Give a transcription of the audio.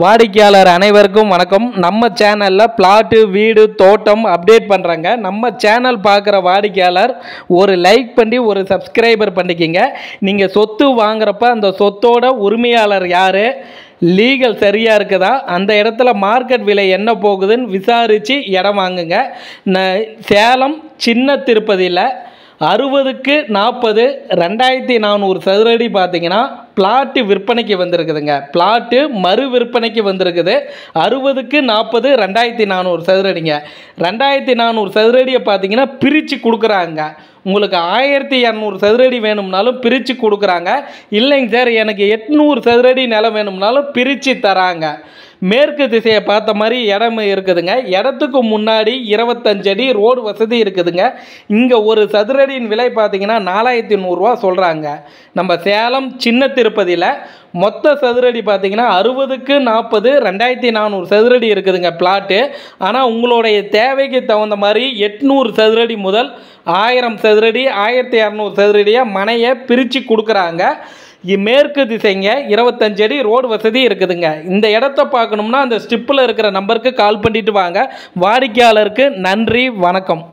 வாடிக்கையாளர் அனைவருக்கும் வணக்கம். நம்ம சேனலில் பிளாட்டு வீடு தோட்டம் அப்டேட் பண்ணுறாங்க. நம்ம சேனல் பார்க்குற வாடிக்கையாளர் ஒரு லைக் பண்ணி ஒரு சப்ஸ்கிரைபர் பண்ணிக்கிங்க. நீங்கள் சொத்து வாங்குறப்ப அந்த சொத்தோட உரிமையாளர் யார், லீகல் சரியாக இருக்குதா, அந்த இடத்துல மார்க்கெட் விலை என்ன போகுதுன்னு விசாரித்து இடம் வாங்குங்க. சேலம் சின்ன திருப்பதியில் 60க்கு 40 2400 சதுரடி பார்த்தீங்கன்னா பிளாட்டு விற்பனைக்கு வந்திருக்குதுங்க. பிளாட்டு மறு விற்பனைக்கு வந்திருக்குது. 60க்கு 40 2400 சதுரடிங்க. 2400 சதுரடியை பார்த்தீங்கன்னா பிரித்து கொடுக்குறாங்க. உங்களுக்கு 1200 சதுரடி வேணும்னாலும் பிரித்து கொடுக்குறாங்க. இல்லைங்க சார் எனக்கு 800 சதுரடி நிலம் வேணும்னாலும் பிரித்து தராங்க. மேற்கு திசையை பார்த்த மாதிரி இடம் இருக்குதுங்க. இடத்துக்கு முன்னாடி 25 அடி ரோடு வசதி இருக்குதுங்க. இங்கே ஒரு சதுரடியின் விலை பார்த்தீங்கன்னா 4100 ரூபா சொல்கிறாங்க. நம்ம சேலம் சின்ன திருப்பதியில் மொத்த சதுரடி பார்த்தீங்கன்னா 60க்கு 40 2400 சதுரடி இருக்குதுங்க பிளாட்டு. ஆனால் உங்களுடைய தேவைக்கு தகுந்த மாதிரி 800 சதுரடி முதல் 1000 சதுரடி 1200 சதுரடியாக மனையை பிரித்து கொடுக்குறாங்க. மேற்கு திசைங்க 25 அடி ரோடு வசதி இருக்குதுங்க. இந்த இடத்த பார்க்கணும்னா அந்த ஸ்டிப்பில் இருக்கிற நம்பருக்கு கால் பண்ணிட்டு வாங்க. வாடிக்கையாளருக்கு நன்றி, வணக்கம்.